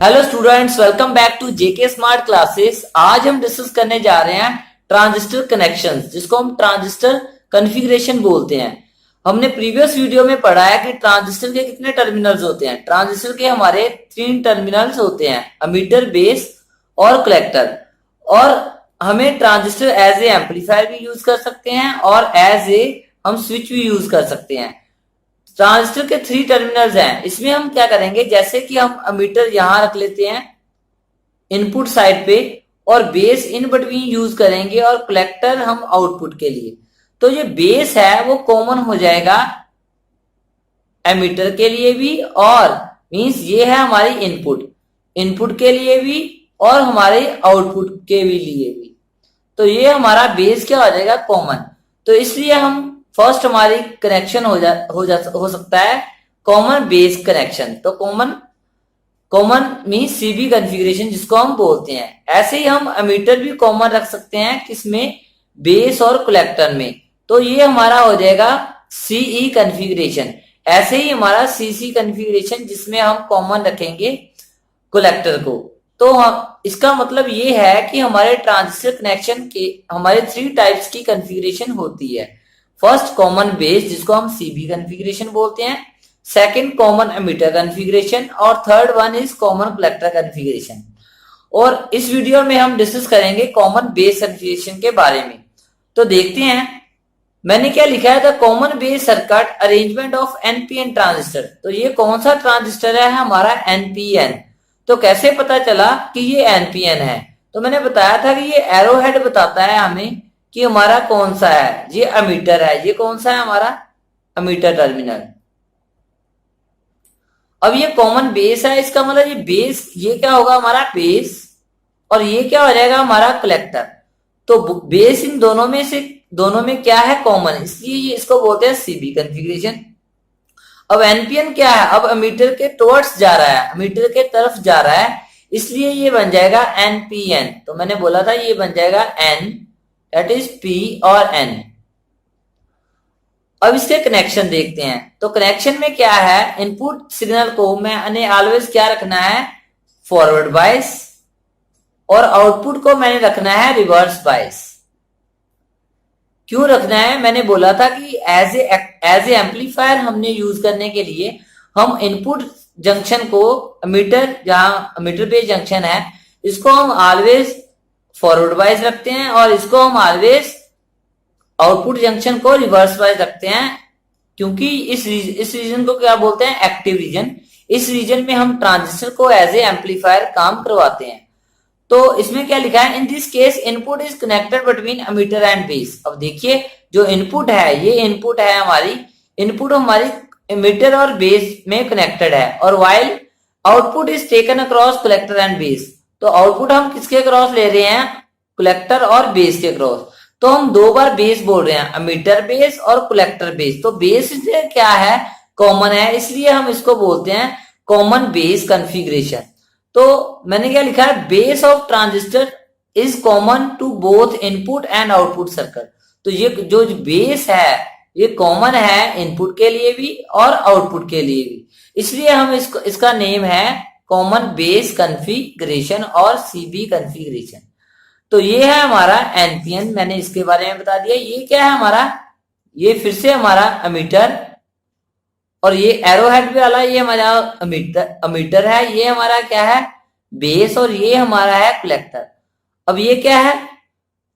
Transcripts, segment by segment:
Hello students, welcome back to JK smart classes. आज हम discuss करने जा रहे हैं ट्रांजिस्टर कनेक्शंस, जिसको हम ट्रांजिस्टर कॉन्फ़िगरेशन बोलते हैं। हमने प्रीवियस वीडियो में पढ़ा है कि ट्रांजिस्टर के कितने टर्मिनल्स होते हैं। ट्रांजिस्टर के हमारे 3 टर्मिनल्स होते हैं, एमीटर, बेस और कलेक्टर। और हमें ट्रांजिस्टर एज ए एम्पलीफायर भी यूज कर सकते हैं और एज ए हम स्विच भी यूज कर सकते हैं। ट्रांजिस्टर के 3 टर्मिनल्स हैं। इसमें हम क्या करेंगे, जैसे कि हम एमीटर यहां रख लेते हैं इनपुट साइड पे और बेस इन बिटवीन यूज करेंगे और कलेक्टर हम आउटपुट के लिए। तो ये बेस है वो कॉमन हो जाएगा एमीटर के लिए भी, और मींस ये है हमारी इनपुट के लिए भी और हमारे आउटपुट के भी लिए भी। तो ये हमारा बेस क्या हो जाएगा, कॉमन। तो इसलिए हम फर्स्ट हमारी कनेक्शन हो सकता है कॉमन बेस कनेक्शन। तो कॉमन मींस सीबी कॉन्फ़िगरेशन जिसको हम बोलते हैं। ऐसे ही हम एमीटर भी कॉमन रख सकते हैं, किसमें, बेस और कलेक्टर में। तो ये हमारा हो जाएगा सीई कॉन्फ़िगरेशन। ऐसे ही हमारा सीसी कॉन्फ़िगरेशन जिसमें हम कॉमन रखेंगे कलेक्टर को। तो हम इसका मतलब ये है कि हमारे ट्रांजिस्टर कनेक्शन के हमारे 3 टाइप्स की कॉन्फ़िगरेशन होती है। फर्स्ट कॉमन बेस जिसको हम सीबी कॉन्फ़िगरेशन बोलते हैं, सेकंड कॉमन एमीटर कॉन्फ़िगरेशन और third one is common collector configuration. और इस वीडियो में हम डिस्कस करेंगे कॉमन बेस कॉन्फ़िगरेशन के बारे में। तो देखते हैं मैंने क्या लिखा है, the common base circuit arrangement of NPN transistor. तो ये कौन सा ट्रांजिस्टर है, हमारा एनपीएन। तो कैसे पता चला कि ये एनपीएन है, तो मैंने बताया था कि ये एरो हेड बताता है हमें कि हमारा कौन सा है। ये एमीटर है, ये कौन सा है, हमारा एमीटर टर्मिनल। अब ये कॉमन बेस है, इसका मतलब ये बेस, ये क्या होगा हमारा बेस, और ये क्या हो जाएगा हमारा कलेक्टर। तो बेस इन दोनों में क्या है, कॉमन, इसलिए ये इसको बोलते हैं सीबी कॉन्फ़िगरेशन। अब एनपीएन क्या है, अब एमीटर के टुवर्ड्स जा रहा है, एमीटर के तरफ जा रहा है, इसलिए ये बन जाएगा एनपीएन। तो मैंने बोला था ये बन जाएगा एन, दैट इज पी और एन। अब इसके कनेक्शन देखते हैं। तो कनेक्शन में क्या है, इनपुट सिग्नल को मैंने ऑलवेज क्या रखना है, फॉरवर्ड बायस, और आउटपुट को मैंने रखना है रिवर्स बायस। क्यों रखना है, मैंने बोला था कि एज ए एम्पलीफायर हमने यूज करने के लिए हम इनपुट जंक्शन को एमीटर, जहां एमीटर पे जंक्शन है, इसको हम ऑलवेज फॉरवर्ड वाइज रखते हैं और इसको हम ऑलवेज आउटपुट जंक्शन को रिवर्स वाइज रखते हैं। क्योंकि इस रीजन को क्या बोलते हैं, एक्टिव रीजन। इस रीजन में हम ट्रांजिस्टर को एज ए एम्पलीफायर काम करवाते हैं। तो इसमें क्या लिखा है, in this case input is connected between emitter and base. अब देखिए जो इनपुट है, ये इनपुट है हमारी, इनपुट हमारी एमीटर और बेस में कनेक्टेड है, और while output is taken across collector and base. तो आउटपुट हम किसके क्रॉस ले रहे हैं, कलेक्टर और बेस के क्रॉस। तो हम 2 बार बेस बोल रहे हैं, एमीटर बेस और कलेक्टर बेस। तो बेस क्या है, कॉमन है, इसलिए हम इसको बोलते हैं कॉमन बेस कॉन्फ़िगरेशन। तो मैंने क्या लिखा है, base of transistor is common to both input and output circuit. तो ये जो बेस है ये कॉमन है इनपुट के लिए भी और आउटपुट के लिए भी, इसलिए हम इसका नेम है कॉमन बेस कॉन्फ़िगरेशन और सीबी कॉन्फ़िगरेशन। तो ये है हमारा एनपीएन, मैंने इसके बारे में बता दिया। ये क्या है हमारा, ये फिर से हमारा एमीटर, और ये एरो हेड वाला ये हमारा एमीटर है, ये हमारा क्या है, बेस, और ये हमारा है कलेक्टर। अब ये क्या है,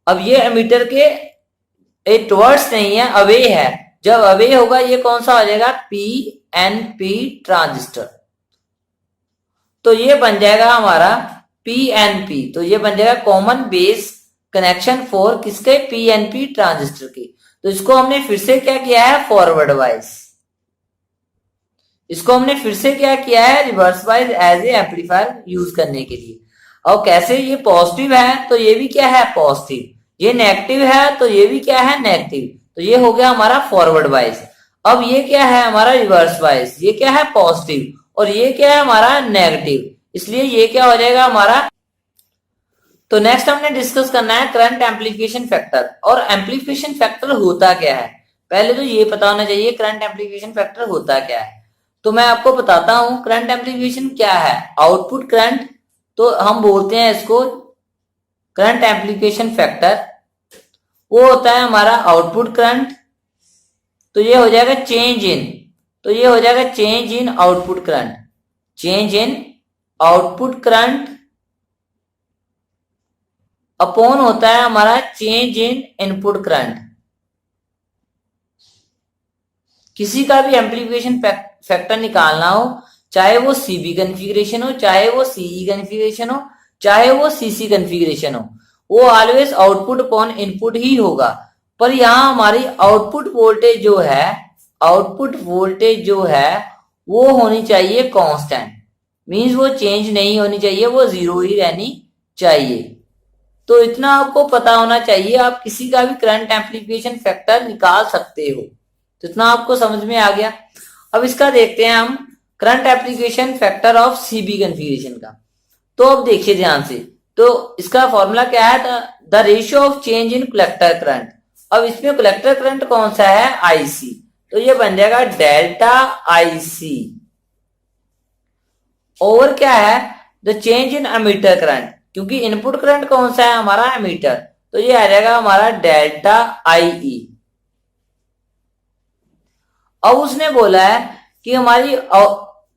अब ये एमीटर के टुवर्ड्स नहीं है, अवे है। जब अवे होगा ये कौन सा हो जाएगा, पीएनपी ट्रांजिस्टर। तो ये बन जाएगा हमारा पीएनपी। तो ये बन जाएगा कॉमन बेस कनेक्शन फॉर किसके, पीएनपी ट्रांजिस्टर की। तो इसको हमने फिर से क्या किया है, फॉरवर्ड वाइज। इसको हमने फिर से क्या किया है, reverse bias as a amplifier use करने के लिए। और कैसे, ये पॉजिटिव है तो ये भी क्या है, पॉजिटिव, ये नेगेटिव है तो ये भी क्या है, नेगेटिव। तो ये हो गया हमारा फॉरवर्ड वाइज। अब ये क्या है हमारा रिवर्स वाइज, ये क्या है, पॉजिटिव, और ये क्या है हमारा नेगेटिव, इसलिए ये क्या हो जाएगा हमारा। तो नेक्स्ट हमने डिस्कस करना है करंट एम्पलीफिकेशन फैक्टर। और एम्पलीफिकेशन फैक्टर होता क्या है, पहले तो ये पता होना चाहिए करंट एम्पलीफिकेशन फैक्टर होता क्या है। तो मैं आपको बताता हूं करंट एम्प्लीफिकेशन क्या है। आउटपुट करंट, तो हम बोलते हैं इसको करंट एम्प्लीफिकेशन फैक्टर, वो होता है हमारा आउटपुट करंट। तो ये हो जाएगा चेंज इन, तो ये हो जाएगा change in output current, change in output current upon होता है हमारा चेंज इन इनपुट करंट। किसी का भी एम्प्लीफिकेशन फैक्टर निकालना हो, चाहे वो सीबी कॉन्फ़िगरेशन हो, चाहे वो सीई कॉन्फ़िगरेशन हो, चाहे वो सीसी कॉन्फ़िगरेशन हो, वो ऑलवेज आउटपुट अपॉन इनपुट ही होगा। पर यहां हमारी आउटपुट वोल्टेज जो है, आउटपुट वोल्टेज जो है वो होनी चाहिए कांस्टेंट, मींस वो चेंज नहीं होनी चाहिए, वो जीरो ही रहनी चाहिए। तो इतना आपको पता होना चाहिए, आप किसी का भी करंट एम्प्लीफिकेशन फैक्टर निकाल सकते हो। तो इतना आपको समझ में आ गया। अब इसका देखते हैं हम current application factor of CB configuration का। तो अब देखिए ध्यान से, तो इसका फॉर्मूला क्या है, the ratio of change in collector current. अब इसमें कलेक्टर करंट कौन सा है, आईसी, तो ये बन जाएगा डेल्टा आईसी ओवर क्या है, the change in emitter current, क्योंकि इनपुट करंट कौन सा है हमारा एमीटर, तो ये आ जाएगा हमारा डेल्टा आईई। अब उसने बोला है कि हमारी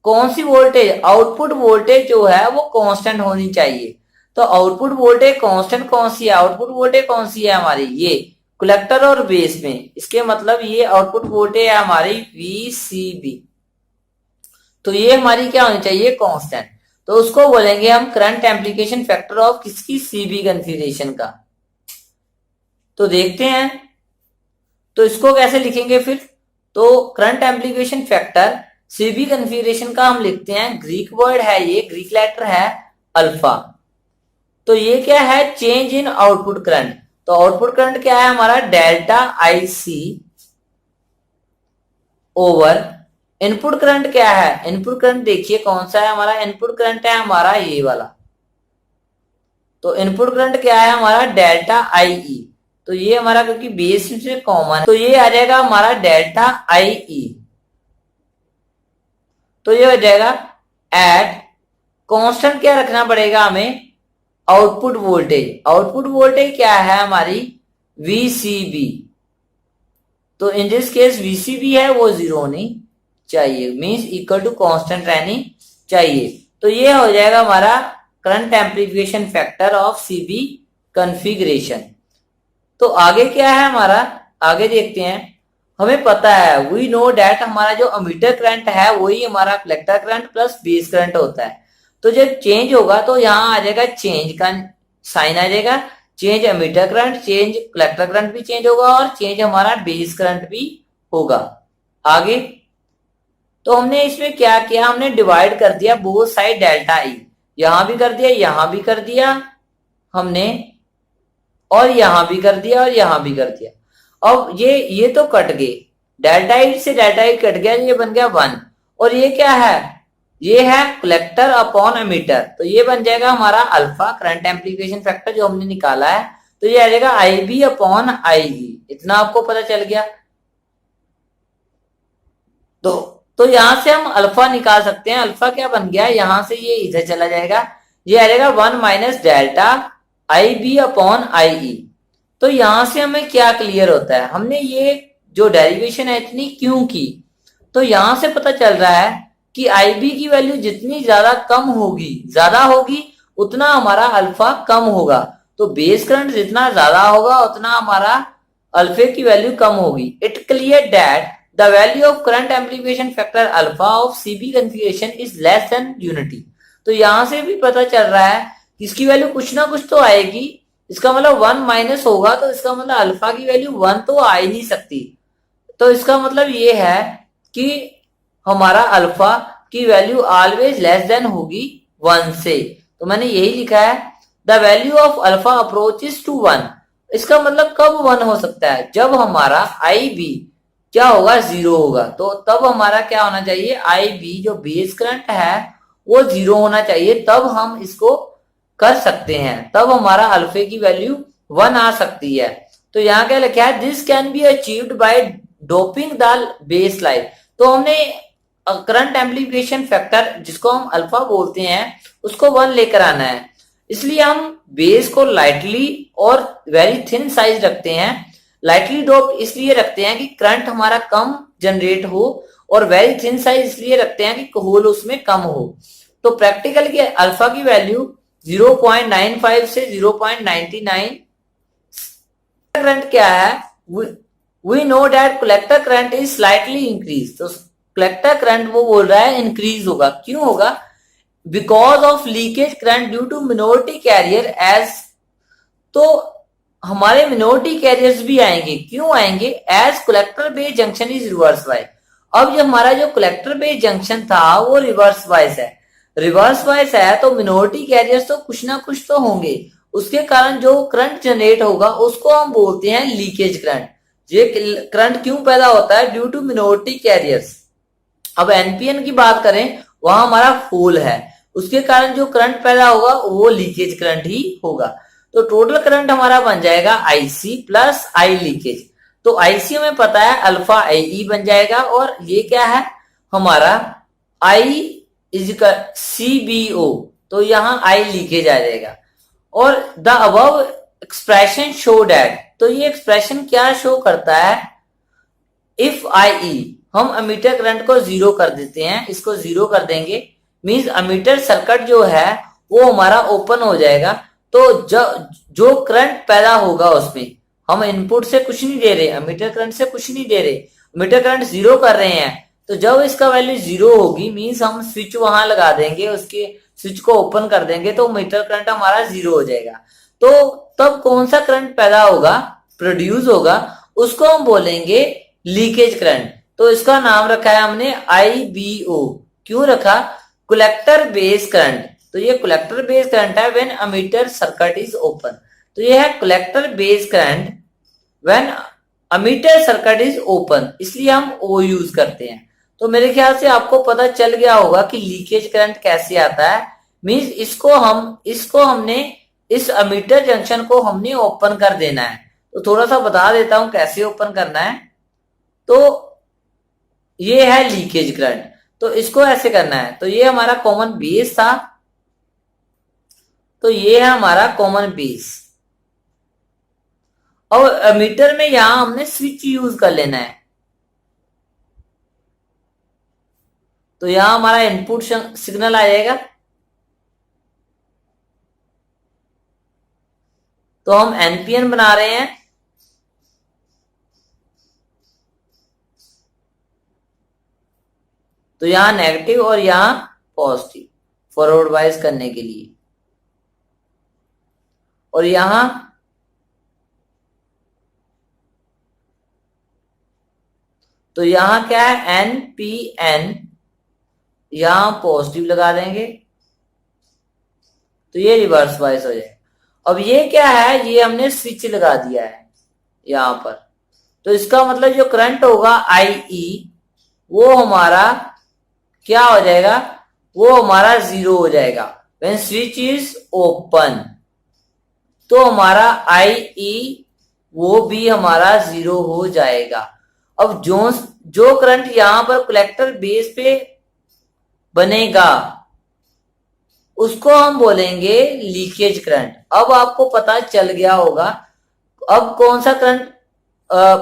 कौन सी वोल्टेज, आउटपुट वोल्टेज जो है वो कांस्टेंट होनी चाहिए। तो आउटपुट वोल्टेज कांस्टेंट कौन सी है, आउटपुट वोल्टेज कौन सी है हमारी, ये कलेक्टर और बेस में, इसके मतलब ये आउटपुट वोल्टेज है हमारी वीसीबी। तो ये हमारी क्या होनी चाहिए, कांस्टेंट। तो उसको बोलेंगे हम करंट एम्प्लीकेशन फैक्टर ऑफ किसकी, सीबी कॉन्फ़िगरेशन का। तो देखते हैं, तो इसको कैसे लिखेंगे फिर। तो current amplification factor CB configuration का हम लिखते हैं, ग्रीक वर्ड है ये, ग्रीक लेटर है अल्फा। तो ये क्या है, चेंज इन आउटपुट करंट। तो आउटपुट करंट क्या है हमारा, delta IC over input current क्या है, इनपुट करंट देखिए कौन सा है हमारा, इनपुट करंट है हमारा ये वाला। तो इनपुट करंट क्या है हमारा, डेल्टा आईई। तो ये हमारा क्योंकि बेस से कॉमन, तो ये आ जाएगा हमारा डेल्टा आईई। तो ये हो जाएगा एट कांस्टेंट क्या रखना पड़ेगा हमें, आउटपुट वोल्टेज। आउटपुट वोल्टेज क्या है हमारी, वीसीबी। तो इन दिस केस वीसीबी है वो जीरो होनी चाहिए, मींस इक्वल टू कांस्टेंट रहनी चाहिए। तो ये हो जाएगा हमारा current amplification factor of CB configuration. तो आगे क्या है हमारा, आगे देखते हैं। हमें पता है, वी नो डैट हमारा जो अमीटर करंट है वही हमारा collector current plus base current होता है। तो जब चेंज होगा तो यहाँ आ जाएगा चेंज का साइन आ जाएगा, change ammeter current, change collector current भी चेंज होगा और चेंज हमारा बेस करंट भी होगा। आगे तो हमने इसमें क्या किया, हमने डिवाइड कर दिया बोथ साइड डेल्टा ई, यहां भी कर दिया, यहां भी कर दिया हमने, और यहां भी कर दिया और यहां भी कर दिया। अब ये तो कट गए, डेल्टा ई से डेल्टा ई कट गया, ये बन गया 1। और ये क्या है, ये है कलेक्टर अपॉन एमीटर, तो ये बन जाएगा हमारा अल्फा करंट एम्प्लीफिकेशन फैक्टर जो हमने निकाला है। तो ये आ जाएगा आई बी अपॉन आई ई, इतना आपको पता चल गया। तो यहां से हम अल्फा निकाल सकते हैं। अल्फा क्या बन गया, यहां से ये इधर चला जाएगा, ये आ जाएगा 1 minus delta I B upon I E. तो यहां से हमें क्या क्लियर होता है, हमने ये जो डेरिवेशन है इतनी क्यों की, तो यहां से पता चल रहा है कि आई बी की वैल्यू जितनी ज्यादा होगी उतना हमारा अल्फा कम होगा। तो बेस करंट जितना ज्यादा होगा उतना हमारा अल्फे की वैल्यू कम होगी। It clear that the value of current amplification factor alpha of CB configuration is less than unity. तो यहां से भी पता चल रहा है कि इसकी वैल्यू कुछ ना कुछ तो आएगी, इसका मतलब 1 माइनस होगा, तो इसका मतलब अल्फा की वैल्यू 1 तो आ ही नहीं सकती। तो इसका मतलब ये है कि हमारा अल्फा की वैल्यू ऑलवेज लेस देन होगी 1 से। तो मैंने यही लिखा है, the value of alpha approaches to 1। इसका मतलब कब 1 हो सकता है, जब हमारा आई बी क्या होगा, 0 होगा। तो तब हमारा क्या होना चाहिए, आई बी जो बेस करंट है वो 0 होना चाहिए, तब हम इसको कर सकते हैं, तब हमारा अल्फे की वैल्यू 1 आ सकती है। तो यहाँ क्या लिखा है, this can be achieved by doping the base line. तो हमने करंट एम्प्लीफिकेशन फैक्टर जिसको हम अल्फा बोलते हैं उसको 1 लेकर आना है। इसलिए हम बेस को लाइटली और वेरी थिन साइज रखते हैं। लाइटली डोप इसलिए रखते हैं कि करंट हमारा कम जनरेट हो, और वेरी थिन साइज इसलिए रखते हैं कि होल उसमें कम हो। तो प्रैक्टिकल की अल्फा की वैल्यू 0.95 से 0.99। करंट क्या है? We know that collector current is slightly increase. तो कलेक्टर करंट वो बोल रहा है इंक्रीज होगा। क्यों होगा? Because of leakage current due to minority carrier as. तो हमारे मिनोरिटी कैरियर्स भी आएंगे। क्यों आएंगे? As collector base junction is reverse bias. अब जो हमारा जो कलेक्टर बेस जंक्शन था वो रिवर्स वाइज है। रिवर्स वाइज है तो मिनोरिटी कैरियर्स तो कुछ ना कुछ तो होंगे, उसके कारण जो करंट जनरेट होगा उसको हम बोलते हैं लीकेज करंट। ये करंट क्यों पैदा होता है? Due to minority carriers. अब एनपीएन की बात करें, वहां हमारा होल है, उसके कारण जो करंट पैदा होगा वो लीकेज करंट ही होगा। तो टोटल करंट हमारा बन जाएगा आईसी प्लस आई लीकेज। तो आईसी हमें पता है अल्फा आई ई बन जाएगा, और ये क्या है हमारा आई इजिकल सीबीओ। तो यहां आई लीकेज आ जाएगा। और the above expression show that. तो ये एक्सप्रेशन क्या शो करता है? इफ आई ई, हम अमीटर करंट को 0 कर देते हैं, इसको 0 कर देंगे, मींस अमीटर सर्किट जो है वो हमारा ओपन हो जाएगा। तो जो करंट पैदा होगा उसमें हम इनपुट से कुछ नहीं दे रहे, अमीटर करंट से कुछ नहीं दे रहे, अमीटर करंट 0 कर रहे हैं। तो जब इसका वैल्यू 0 होगी मींस हम स्विच वहां लगा देंगे, उसके स्विच को ओपन कर देंगे, तो मीटर करंट हमारा 0 हो जाएगा। तो तब कौन सा करंट पैदा होगा, प्रोड्यूस होगा, उसको हम बोलेंगे लीकेज करंट। तो इसका नाम रखा है हमने आईबीओ। क्यों रखा? Collector base current. तो ये कलेक्टर बेस करंट है when ammeter circuit is open. तो ये है collector base current when ammeter circuit is open, इसलिए हम ओ यूज करते हैं। तो मेरे ख्याल से आपको पता चल गया होगा कि लीकेज करंट कैसे आता है। मींस इसको हमने इस अमीटर जंक्शन को हमने ओपन कर देना है। तो थोड़ा सा बता देता हूं कैसे ओपन करना है। तो ये है लीकेज करंट, तो इसको ऐसे करना है। तो ये हमारा कॉमन बेस था, तो ये है हमारा कॉमन बेस। और अमीटर में यहां हमने स्विच यूज कर लेना है। तो यहां हमारा इनपुट सिग्नल आ जाएगा। तो हम एनपीएन बना रहे हैं। तो यहां नेगेटिव और यहां पॉजिटिव फॉरवर्ड वाइज करने के लिए। और यहां तो यहां क्या है? एनपीएन, यहां पॉजिटिव लगा देंगे, तो ये रिवर्स वाइज हो जाएगा। अब ये क्या है? ये हमने स्विच लगा दिया है यहां पर। तो इसका मतलब जो करंट होगा आई वो हमारा क्या हो जाएगा? वो हमारा 0 हो जाएगा व्हेन स्विच इज ओपन। तो हमारा आई वो भी हमारा 0 हो जाएगा। अब जो करंट यहां पर कलेक्टर बेस पे बनेगा उसको हम बोलेंगे लीकेज करंट। अब आपको पता चल गया होगा अब कौन सा करंट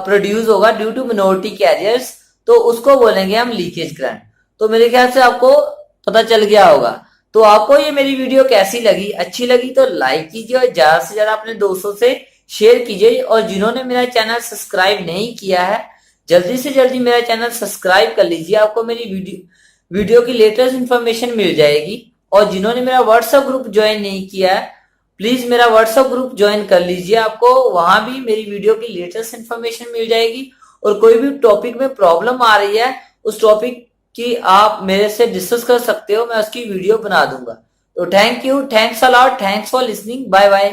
प्रोड्यूस होगा ड्यू टू मिनोरिटी कैरियर्स, तो उसको बोलेंगे हम लीकेज करंट। तो मेरे ख्याल से आपको पता चल गया होगा। तो आपको ये मेरी वीडियो कैसी लगी? अच्छी लगी तो लाइक कीजिए और ज्यादा से ज्यादा अपने दोस्तों से शेयर कीजिए। और जिन्होंने मेरा चैनल सब्सक्राइब नहीं किया है जल्दी से जल्दी मेरा चैनल सब्सक्राइब कर लीजिए, आपको मेरी वीडियो की लेटेस्ट इंफॉर्मेशन मिल जाएगी। और जिन्होंने मेरा व्हाट्सएप ग्रुप ज्वाइन नहीं किया है प्लीज मेरा व्हाट्सएप ग्रुप ज्वाइन कर लीजिए, आपको वहां भी मेरी वीडियो की लेटेस्ट इंफॉर्मेशन मिल जाएगी। और कोई भी टॉपिक में प्रॉब्लम आ रही है उस टॉपिक की आप मेरे से डिस्कस कर सकते हो, मैं उसकी वीडियो बना दूंगा। तो thank you, thanks a lot, thanks for listening, bye bye.